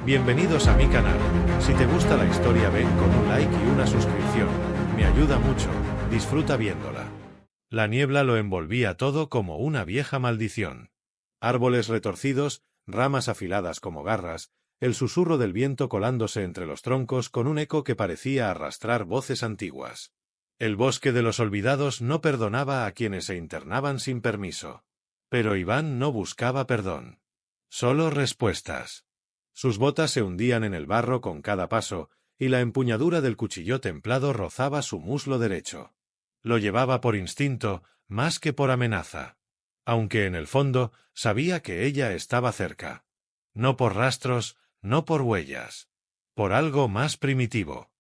Bienvenidos a mi canal. Si te gusta la historia ven con un like y una suscripción. Me ayuda mucho. Disfruta viéndola. La niebla lo envolvía todo como una vieja maldición. Árboles retorcidos, ramas afiladas como garras, el susurro del viento colándose entre los troncos con un eco que parecía arrastrar voces antiguas. El bosque de los olvidados no perdonaba a quienes se internaban sin permiso. Pero Iván no buscaba perdón. Solo respuestas. Sus botas se hundían en el barro con cada paso, y la empuñadura del cuchillo templado rozaba su muslo derecho. Lo llevaba por instinto, más que por amenaza. Aunque en el fondo sabía que ella estaba cerca. No por rastros, no por huellas. Por algo más primitivo.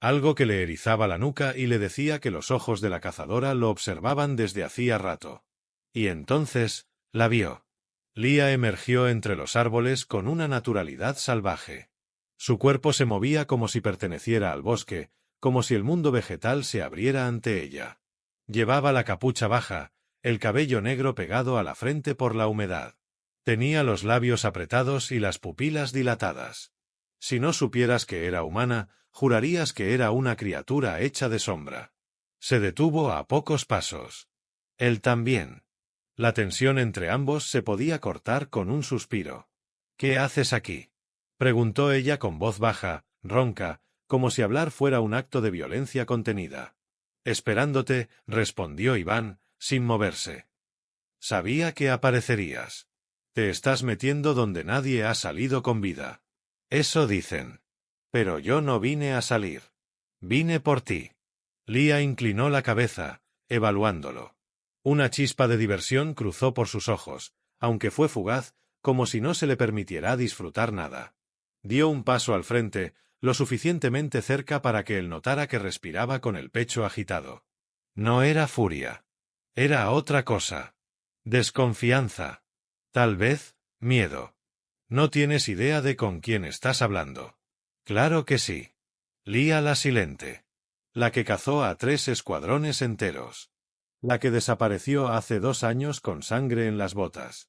Algo que le erizaba la nuca y le decía que los ojos de la cazadora lo observaban desde hacía rato. Y entonces, la vio. Lía emergió entre los árboles con una naturalidad salvaje. Su cuerpo se movía como si perteneciera al bosque, como si el mundo vegetal se abriera ante ella. Llevaba la capucha baja, el cabello negro pegado a la frente por la humedad. Tenía los labios apretados y las pupilas dilatadas. Si no supieras que era humana, jurarías que era una criatura hecha de sombra. Se detuvo a pocos pasos. Él también. La tensión entre ambos se podía cortar con un suspiro. «¿Qué haces aquí?», preguntó ella con voz baja, ronca, como si hablar fuera un acto de violencia contenida. «Esperándote», respondió Iván, sin moverse. «Sabía que aparecerías. Te estás metiendo donde nadie ha salido con vida. Eso dicen. Pero yo no vine a salir. Vine por ti». Lía inclinó la cabeza, evaluándolo. Una chispa de diversión cruzó por sus ojos, aunque fue fugaz, como si no se le permitiera disfrutar nada. Dio un paso al frente, lo suficientemente cerca para que él notara que respiraba con el pecho agitado. No era furia. Era otra cosa. Desconfianza. Tal vez, miedo. No tienes idea de con quién estás hablando. Claro que sí. Lía la Silente. La que cazó a 3 escuadrones enteros. La que desapareció hace 2 años con sangre en las botas.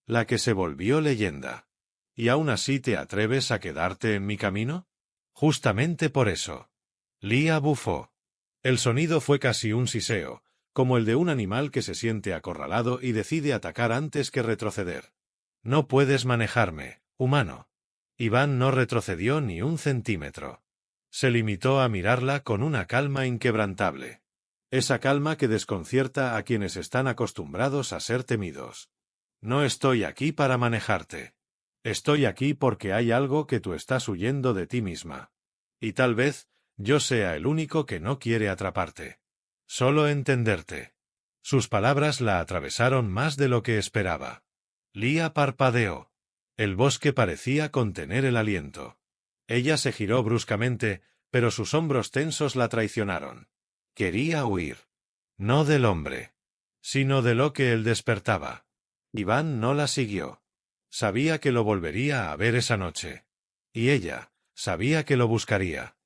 La que se volvió leyenda. ¿Y aún así te atreves a quedarte en mi camino? Justamente por eso. Lía bufó. El sonido fue casi un siseo, como el de un animal que se siente acorralado y decide atacar antes que retroceder. No puedes manejarme, humano. Iván no retrocedió ni un centímetro. Se limitó a mirarla con una calma inquebrantable. Esa calma que desconcierta a quienes están acostumbrados a ser temidos. No estoy aquí para manejarte. Estoy aquí porque hay algo que tú estás huyendo de ti misma. Y tal vez yo sea el único que no quiere atraparte. Solo entenderte. Sus palabras la atravesaron más de lo que esperaba. Lía parpadeó. El bosque parecía contener el aliento. Ella se giró bruscamente, pero sus hombros tensos la traicionaron. Quería huir. No del hombre, sino de lo que él despertaba. Iván no la siguió. Sabía que lo volvería a ver esa noche. Y ella sabía que lo buscaría.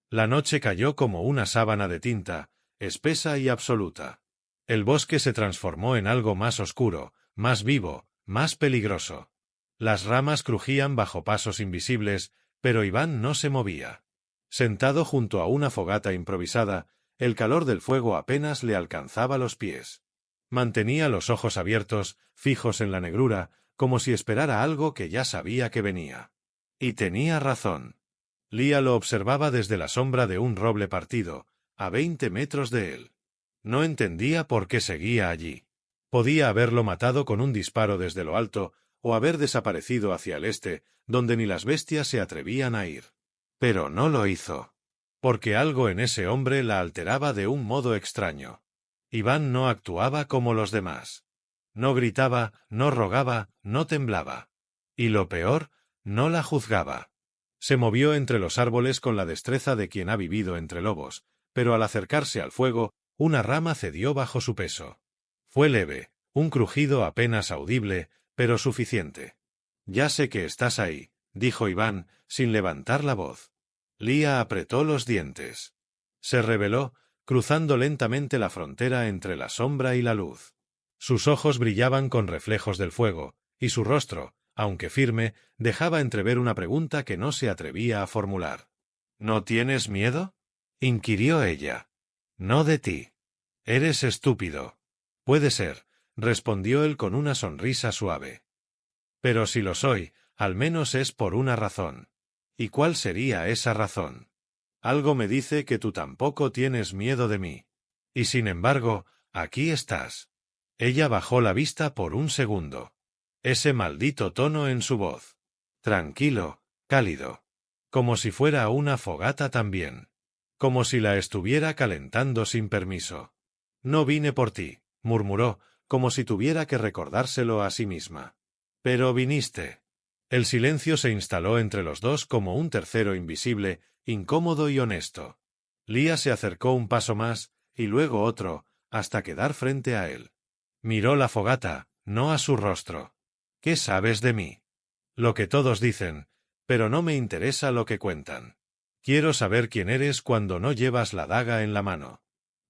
La noche cayó como una sábana de tinta, espesa y absoluta. El bosque se transformó en algo más oscuro, más vivo, más peligroso. Las ramas crujían bajo pasos invisibles, pero Iván no se movía. Sentado junto a una fogata improvisada, el calor del fuego apenas le alcanzaba los pies. Mantenía los ojos abiertos, fijos en la negrura, como si esperara algo que ya sabía que venía. Y tenía razón. Lía lo observaba desde la sombra de un roble partido, a 20 metros de él. No entendía por qué seguía allí. Podía haberlo matado con un disparo desde lo alto, o haber desaparecido hacia el este, donde ni las bestias se atrevían a ir. Pero no lo hizo. Porque algo en ese hombre la alteraba de un modo extraño. Iván no actuaba como los demás. No gritaba, no rogaba, no temblaba. Y lo peor, no la juzgaba. Se movió entre los árboles con la destreza de quien ha vivido entre lobos, pero al acercarse al fuego, una rama cedió bajo su peso. Fue leve, un crujido apenas audible, pero suficiente. «Ya sé que estás ahí», dijo Iván, sin levantar la voz. Lía apretó los dientes. Se rebeló, cruzando lentamente la frontera entre la sombra y la luz. Sus ojos brillaban con reflejos del fuego, y su rostro, aunque firme, dejaba entrever una pregunta que no se atrevía a formular. ¿No tienes miedo?, inquirió ella. No de ti. Eres estúpido. Puede ser, respondió él con una sonrisa suave. Pero si lo soy, al menos es por una razón. ¿Y cuál sería esa razón? Algo me dice que tú tampoco tienes miedo de mí. Y sin embargo, aquí estás. Ella bajó la vista por un segundo. Ese maldito tono en su voz. Tranquilo, cálido. Como si fuera una fogata también. Como si la estuviera calentando sin permiso. No vine por ti, murmuró, como si tuviera que recordárselo a sí misma. Pero viniste. El silencio se instaló entre los dos como un tercero invisible, incómodo y honesto. Lia se acercó un paso más, y luego otro, hasta quedar frente a él. Miró la fogata, no a su rostro. ¿Qué sabes de mí? Lo que todos dicen, pero no me interesa lo que cuentan. Quiero saber quién eres cuando no llevas la daga en la mano.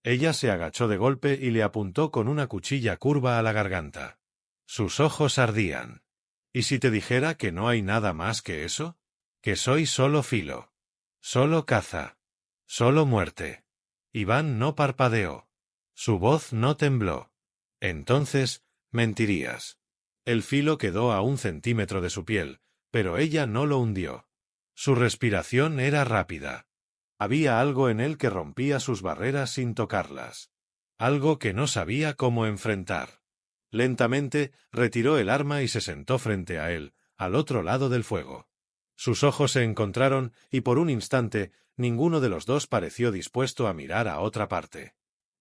Ella se agachó de golpe y le apuntó con una cuchilla curva a la garganta. Sus ojos ardían. ¿Y si te dijera que no hay nada más que eso? Que soy solo filo. Solo caza. Solo muerte. Iván no parpadeó. Su voz no tembló. Entonces, mentirías. El filo quedó a 1 centímetro de su piel, pero ella no lo hundió. Su respiración era rápida. Había algo en él que rompía sus barreras sin tocarlas. Algo que no sabía cómo enfrentar. Lentamente, retiró el arma y se sentó frente a él, al otro lado del fuego. Sus ojos se encontraron y por un instante, ninguno de los dos pareció dispuesto a mirar a otra parte.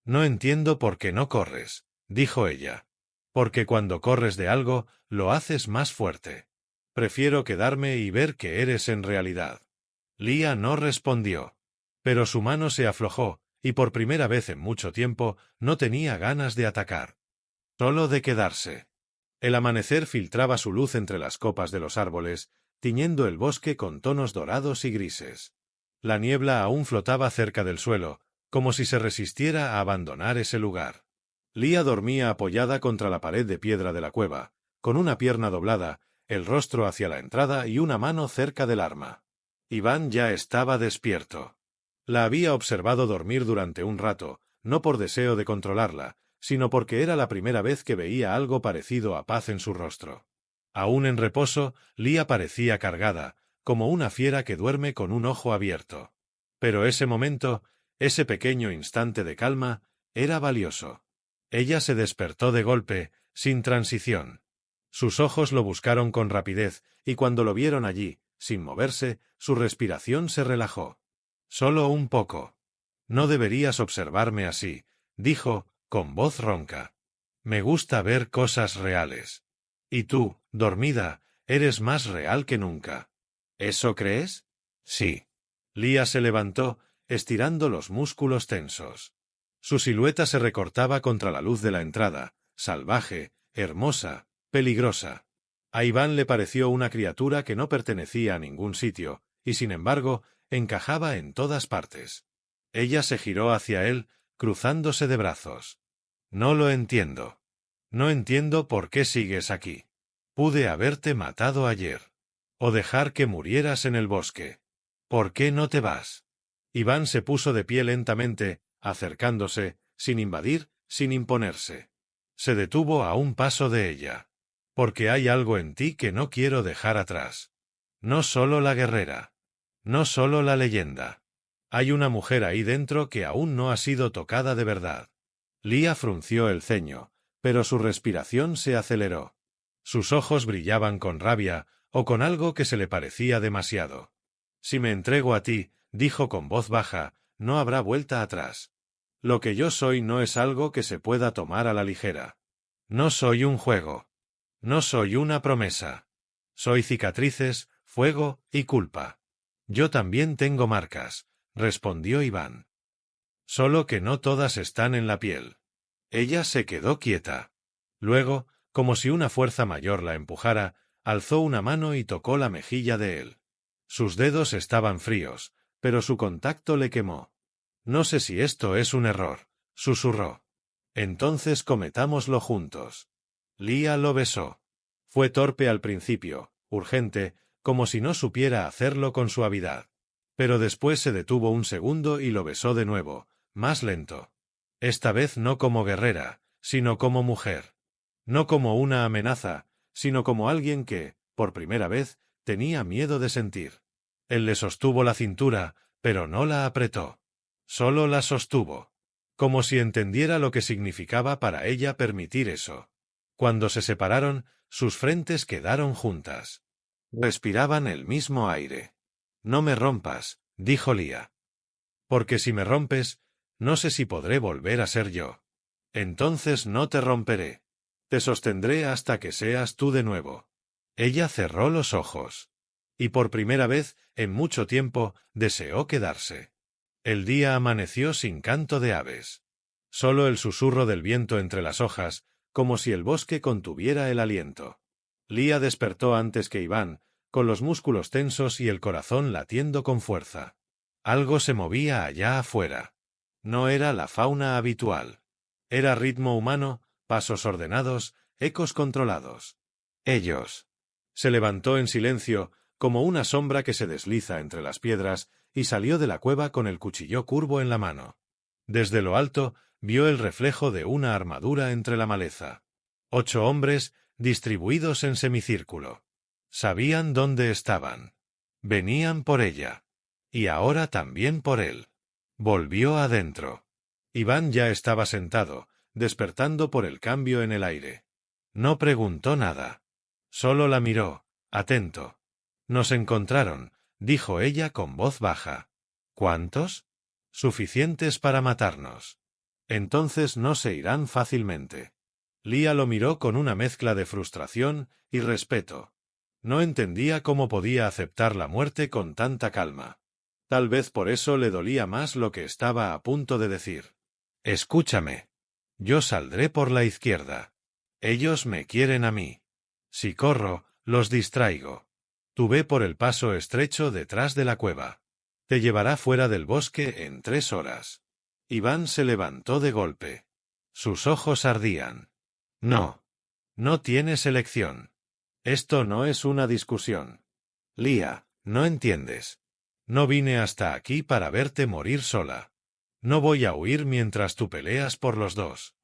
No entiendo por qué no corres, dijo ella. Porque cuando corres de algo, lo haces más fuerte. Prefiero quedarme y ver qué eres en realidad. Lia no respondió. Pero su mano se aflojó, y por primera vez en mucho tiempo, no tenía ganas de atacar. Solo de quedarse. El amanecer filtraba su luz entre las copas de los árboles, tiñendo el bosque con tonos dorados y grises. La niebla aún flotaba cerca del suelo, como si se resistiera a abandonar ese lugar. Lia dormía apoyada contra la pared de piedra de la cueva, con una pierna doblada, el rostro hacia la entrada y una mano cerca del arma. Iván ya estaba despierto. La había observado dormir durante un rato, no por deseo de controlarla, sino porque era la primera vez que veía algo parecido a paz en su rostro. Aún en reposo, Lia parecía cargada, como una fiera que duerme con un ojo abierto. Pero ese momento, ese pequeño instante de calma, era valioso. Ella se despertó de golpe, sin transición. Sus ojos lo buscaron con rapidez, y cuando lo vieron allí, sin moverse, su respiración se relajó. Solo un poco. No deberías observarme así, dijo, con voz ronca. Me gusta ver cosas reales. Y tú, dormida, eres más real que nunca. ¿Eso crees? Sí. Lia se levantó, estirando los músculos tensos. Su silueta se recortaba contra la luz de la entrada, salvaje, hermosa, peligrosa. A Iván le pareció una criatura que no pertenecía a ningún sitio, y sin embargo, encajaba en todas partes. Ella se giró hacia él, cruzándose de brazos. No lo entiendo. No entiendo por qué sigues aquí. Pude haberte matado ayer. O dejar que murieras en el bosque. ¿Por qué no te vas? Iván se puso de pie lentamente, acercándose, sin invadir, sin imponerse. Se detuvo a un paso de ella. Porque hay algo en ti que no quiero dejar atrás. No solo la guerrera. No solo la leyenda. Hay una mujer ahí dentro que aún no ha sido tocada de verdad. Lia frunció el ceño, pero su respiración se aceleró. Sus ojos brillaban con rabia, o con algo que se le parecía demasiado. Si me entrego a ti, dijo con voz baja, no habrá vuelta atrás. Lo que yo soy no es algo que se pueda tomar a la ligera. No soy un juego. No soy una promesa. Soy cicatrices, fuego y culpa. Yo también tengo marcas, respondió Iván. Solo que no todas están en la piel. Ella se quedó quieta. Luego, como si una fuerza mayor la empujara, alzó una mano y tocó la mejilla de él. Sus dedos estaban fríos, pero su contacto le quemó. No sé si esto es un error, susurró. Entonces cometámoslo juntos. Lia lo besó. Fue torpe al principio, urgente, como si no supiera hacerlo con suavidad. Pero después se detuvo un segundo y lo besó de nuevo, más lento. Esta vez no como guerrera, sino como mujer. No como una amenaza, sino como alguien que, por primera vez, tenía miedo de sentir. Él le sostuvo la cintura, pero no la apretó. Solo la sostuvo. Como si entendiera lo que significaba para ella permitir eso. Cuando se separaron, sus frentes quedaron juntas. Respiraban el mismo aire. «No me rompas», dijo Lia. «Porque si me rompes, no sé si podré volver a ser yo. Entonces no te romperé. Te sostendré hasta que seas tú de nuevo». Ella cerró los ojos. Y por primera vez, en mucho tiempo, deseó quedarse. El día amaneció sin canto de aves. Solo el susurro del viento entre las hojas, como si el bosque contuviera el aliento. Lia despertó antes que Iván, con los músculos tensos y el corazón latiendo con fuerza. Algo se movía allá afuera. No era la fauna habitual. Era ritmo humano, pasos ordenados, ecos controlados. Ellos. Se levantó en silencio, como una sombra que se desliza entre las piedras, y salió de la cueva con el cuchillo curvo en la mano. Desde lo alto, vio el reflejo de una armadura entre la maleza. 8 hombres, distribuidos en semicírculo. Sabían dónde estaban. Venían por ella. Y ahora también por él. Volvió adentro. Iván ya estaba sentado, despertando por el cambio en el aire. No preguntó nada. Solo la miró, atento. «Nos encontraron», dijo ella con voz baja. «¿Cuántos?» «Suficientes para matarnos. Entonces no se irán fácilmente». Lia lo miró con una mezcla de frustración y respeto. No entendía cómo podía aceptar la muerte con tanta calma. Tal vez por eso le dolía más lo que estaba a punto de decir. «Escúchame. Yo saldré por la izquierda. Ellos me quieren a mí. Si corro, los distraigo. Tú ve por el paso estrecho detrás de la cueva. Te llevará fuera del bosque en 3 horas». Iván se levantó de golpe. Sus ojos ardían. «No. No tienes elección. Esto no es una discusión. Lia, no entiendes. No vine hasta aquí para verte morir sola. No voy a huir mientras tú peleas por los dos».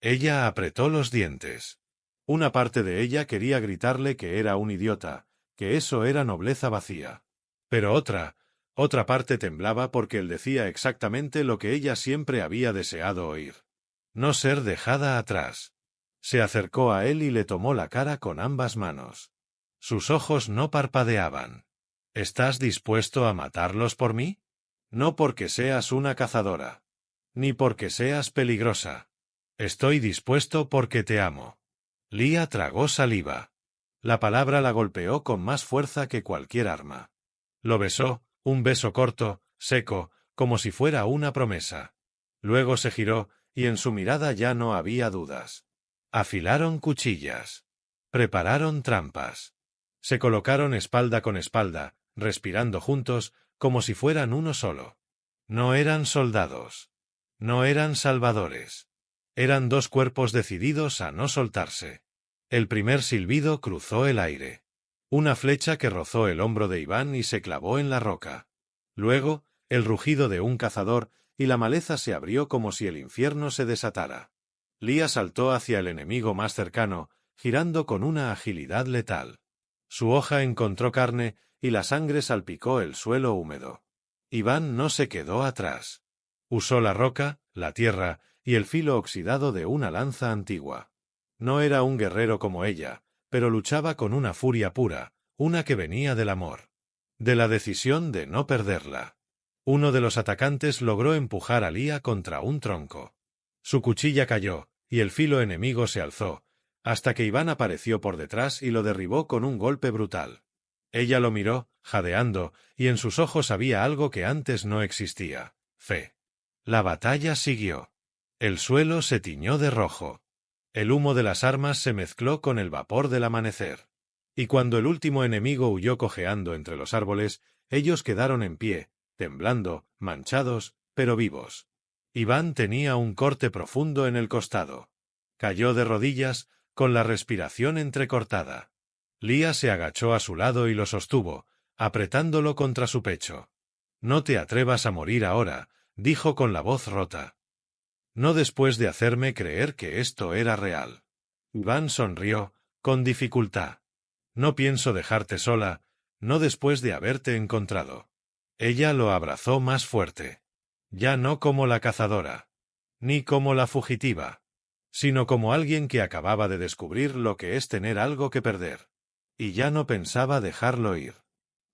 Ella apretó los dientes. Una parte de ella quería gritarle que era un idiota, que eso era nobleza vacía. Pero otra parte temblaba porque él decía exactamente lo que ella siempre había deseado oír. No ser dejada atrás. Se acercó a él y le tomó la cara con ambas manos. Sus ojos no parpadeaban. «¿Estás dispuesto a matarlos por mí? No porque seas una cazadora. Ni porque seas peligrosa. Estoy dispuesto porque te amo». Lia tragó saliva. La palabra la golpeó con más fuerza que cualquier arma. Lo besó, un beso corto, seco, como si fuera una promesa. Luego se giró, y en su mirada ya no había dudas. Afilaron cuchillas. Prepararon trampas. Se colocaron espalda con espalda, respirando juntos, como si fueran uno solo. No eran soldados. No eran salvadores. Eran 2 cuerpos decididos a no soltarse. El primer silbido cruzó el aire. Una flecha que rozó el hombro de Iván y se clavó en la roca. Luego, el rugido de un cazador, y la maleza se abrió como si el infierno se desatara. Lia saltó hacia el enemigo más cercano, girando con una agilidad letal. Su hoja encontró carne, y la sangre salpicó el suelo húmedo. Iván no se quedó atrás. Usó la roca, la tierra, y el filo oxidado de una lanza antigua. No era un guerrero como ella, pero luchaba con una furia pura, una que venía del amor. De la decisión de no perderla. Uno de los atacantes logró empujar a Lia contra un tronco. Su cuchilla cayó, y el filo enemigo se alzó, hasta que Iván apareció por detrás y lo derribó con un golpe brutal. Ella lo miró, jadeando, y en sus ojos había algo que antes no existía: fe. La batalla siguió. El suelo se tiñó de rojo. El humo de las armas se mezcló con el vapor del amanecer. Y cuando el último enemigo huyó cojeando entre los árboles, ellos quedaron en pie, temblando, manchados, pero vivos. Iván tenía un corte profundo en el costado. Cayó de rodillas, con la respiración entrecortada. Lía se agachó a su lado y lo sostuvo, apretándolo contra su pecho. «No te atrevas a morir ahora», dijo con la voz rota. «No después de hacerme creer que esto era real». Iván sonrió, con dificultad. «No pienso dejarte sola, no después de haberte encontrado». Ella lo abrazó más fuerte. Ya no como la cazadora, ni como la fugitiva, sino como alguien que acababa de descubrir lo que es tener algo que perder. Y ya no pensaba dejarlo ir.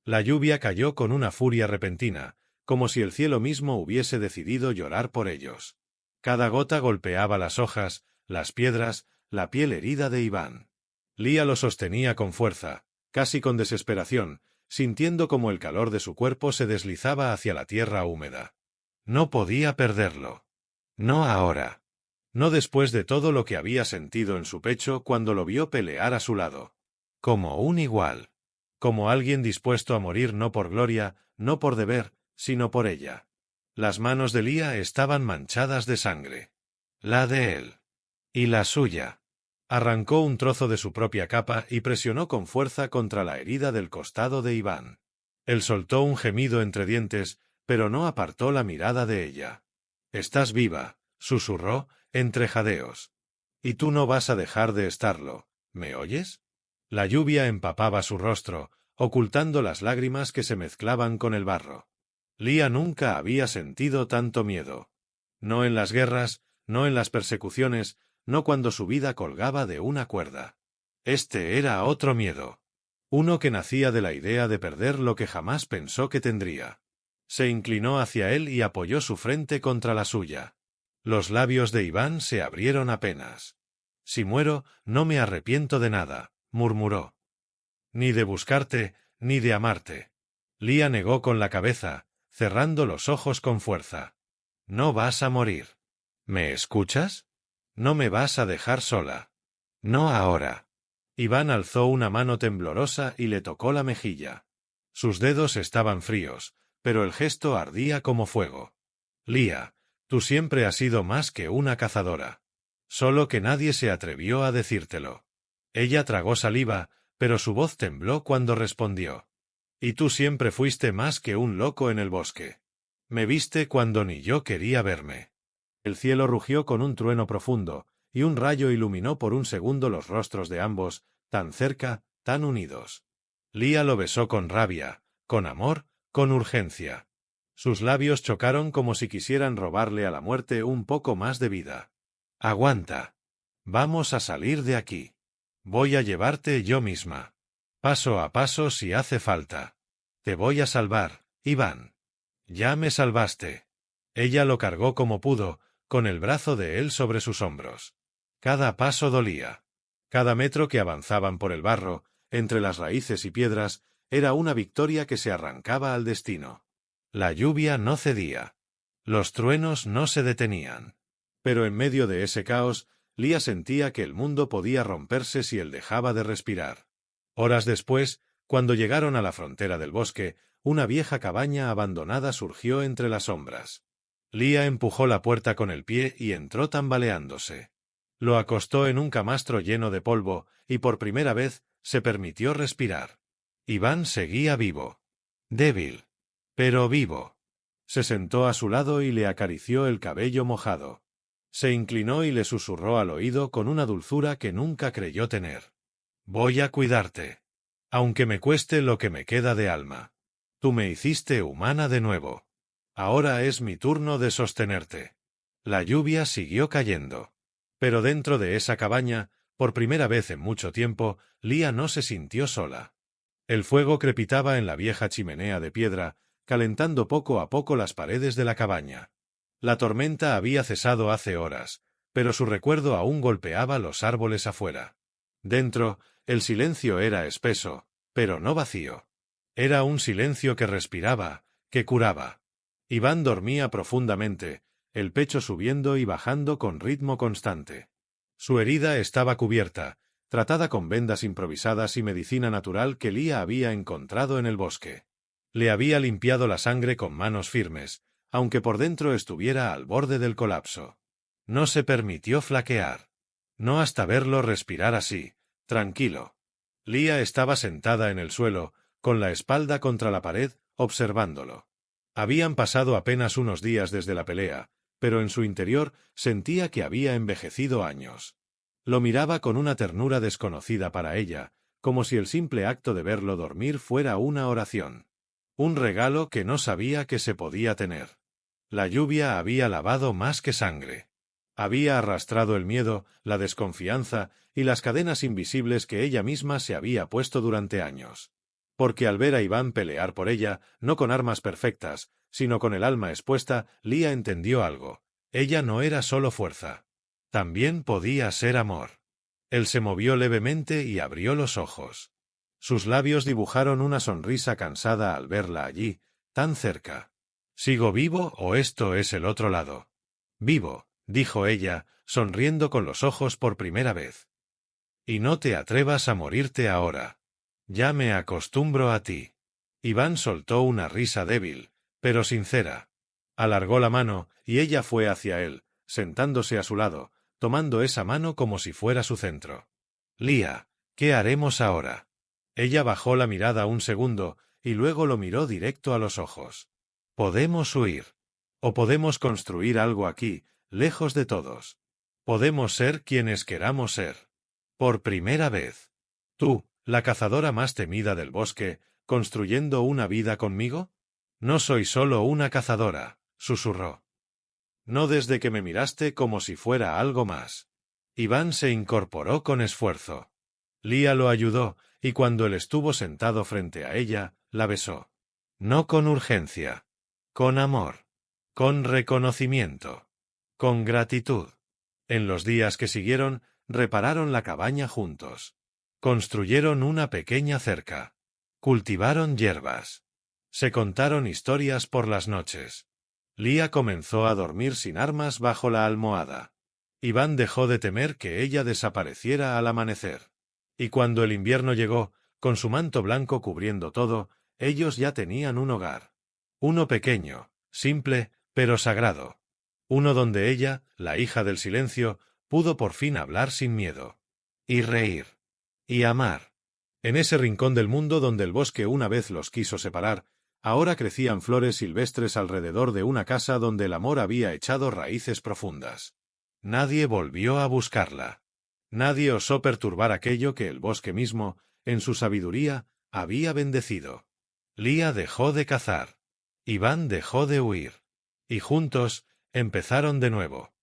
La lluvia cayó con una furia repentina, como si el cielo mismo hubiese decidido llorar por ellos. Cada gota golpeaba las hojas, las piedras, la piel herida de Iván. Lía lo sostenía con fuerza, casi con desesperación, sintiendo como el calor de su cuerpo se deslizaba hacia la tierra húmeda. No podía perderlo. No ahora. No después de todo lo que había sentido en su pecho cuando lo vio pelear a su lado. Como un igual. Como alguien dispuesto a morir no por gloria, no por deber, sino por ella. Las manos de Lía estaban manchadas de sangre. La de él. Y la suya. Arrancó un trozo de su propia capa y presionó con fuerza contra la herida del costado de Iván. Él soltó un gemido entre dientes, pero no apartó la mirada de ella. «Estás viva», susurró, entre jadeos. «Y tú no vas a dejar de estarlo, ¿me oyes?» La lluvia empapaba su rostro, ocultando las lágrimas que se mezclaban con el barro. Lía nunca había sentido tanto miedo. No en las guerras, no en las persecuciones, no cuando su vida colgaba de una cuerda. Este era otro miedo. Uno que nacía de la idea de perder lo que jamás pensó que tendría. Se inclinó hacia él y apoyó su frente contra la suya. Los labios de Iván se abrieron apenas. «Si muero, no me arrepiento de nada», murmuró. «Ni de buscarte, ni de amarte». Lía negó con la cabeza, cerrando los ojos con fuerza. «No vas a morir. ¿Me escuchas? No me vas a dejar sola. No ahora». Iván alzó una mano temblorosa y le tocó la mejilla. Sus dedos estaban fríos, pero el gesto ardía como fuego. «Lía, tú siempre has sido más que una cazadora. Solo que nadie se atrevió a decírtelo». Ella tragó saliva, pero su voz tembló cuando respondió. «Y tú siempre fuiste más que un loco en el bosque. Me viste cuando ni yo quería verme». El cielo rugió con un trueno profundo, y un rayo iluminó por un segundo los rostros de ambos, tan cerca, tan unidos. Lía lo besó con rabia, con amor, con urgencia. Sus labios chocaron como si quisieran robarle a la muerte un poco más de vida. «Aguanta. Vamos a salir de aquí. Voy a llevarte yo misma. Paso a paso si hace falta. Te voy a salvar, Iván. Ya me salvaste». Ella lo cargó como pudo, con el brazo de él sobre sus hombros. Cada paso dolía. Cada metro que avanzaban por el barro, entre las raíces y piedras, era una victoria que se arrancaba al destino. La lluvia no cedía. Los truenos no se detenían. Pero en medio de ese caos, Lía sentía que el mundo podía romperse si él dejaba de respirar. Horas después, cuando llegaron a la frontera del bosque, una vieja cabaña abandonada surgió entre las sombras. Lía empujó la puerta con el pie y entró tambaleándose. Lo acostó en un camastro lleno de polvo, y por primera vez se permitió respirar. Iván seguía vivo. Débil. Pero vivo. Se sentó a su lado y le acarició el cabello mojado. Se inclinó y le susurró al oído con una dulzura que nunca creyó tener. «Voy a cuidarte. Aunque me cueste lo que me queda de alma. Tú me hiciste humana de nuevo. Ahora es mi turno de sostenerte». La lluvia siguió cayendo. Pero dentro de esa cabaña, por primera vez en mucho tiempo, Lía no se sintió sola. El fuego crepitaba en la vieja chimenea de piedra, calentando poco a poco las paredes de la cabaña. La tormenta había cesado hace horas, pero su recuerdo aún golpeaba los árboles afuera. Dentro, el silencio era espeso, pero no vacío. Era un silencio que respiraba, que curaba. Iván dormía profundamente, el pecho subiendo y bajando con ritmo constante. Su herida estaba cubierta, tratada con vendas improvisadas y medicina natural que Lía había encontrado en el bosque. Le había limpiado la sangre con manos firmes, aunque por dentro estuviera al borde del colapso. No se permitió flaquear. No hasta verlo respirar así, tranquilo. Lía estaba sentada en el suelo, con la espalda contra la pared, observándolo. Habían pasado apenas unos días desde la pelea, pero en su interior sentía que había envejecido años. Lo miraba con una ternura desconocida para ella, como si el simple acto de verlo dormir fuera una oración. Un regalo que no sabía que se podía tener. La lluvia había lavado más que sangre. Había arrastrado el miedo, la desconfianza y las cadenas invisibles que ella misma se había puesto durante años. Porque al ver a Iván pelear por ella, no con armas perfectas, sino con el alma expuesta, Lía entendió algo. Ella no era solo fuerza. También podía ser amor. Él se movió levemente y abrió los ojos. Sus labios dibujaron una sonrisa cansada al verla allí, tan cerca. ¿Sigo vivo o esto es el otro lado? Vivo, dijo ella, sonriendo con los ojos por primera vez. Y no te atrevas a morirte ahora. Ya me acostumbro a ti. Iván soltó una risa débil, pero sincera. Alargó la mano, y ella fue hacia él, sentándose a su lado, tomando esa mano como si fuera su centro. Lía, ¿qué haremos ahora? Ella bajó la mirada un segundo, y luego lo miró directo a los ojos. Podemos huir. O podemos construir algo aquí, lejos de todos. Podemos ser quienes queramos ser. Por primera vez. Tú, la cazadora más temida del bosque, ¿construyendo una vida conmigo? No soy solo una cazadora, susurró. No desde que me miraste como si fuera algo más. Iván se incorporó con esfuerzo. Lía lo ayudó, y cuando él estuvo sentado frente a ella, la besó. No con urgencia. Con amor. Con reconocimiento. Con gratitud. En los días que siguieron, repararon la cabaña juntos. Construyeron una pequeña cerca. Cultivaron hierbas. Se contaron historias por las noches. Lía comenzó a dormir sin armas bajo la almohada. Iván dejó de temer que ella desapareciera al amanecer. Y cuando el invierno llegó, con su manto blanco cubriendo todo, ellos ya tenían un hogar. Uno pequeño, simple, pero sagrado. Uno donde ella, la hija del silencio, pudo por fin hablar sin miedo. Y reír. Y amar. En ese rincón del mundo donde el bosque una vez los quiso separar, ahora crecían flores silvestres alrededor de una casa donde el amor había echado raíces profundas. Nadie volvió a buscarla. Nadie osó perturbar aquello que el bosque mismo, en su sabiduría, había bendecido. Lía dejó de cazar. Iván dejó de huir. Y juntos, empezaron de nuevo.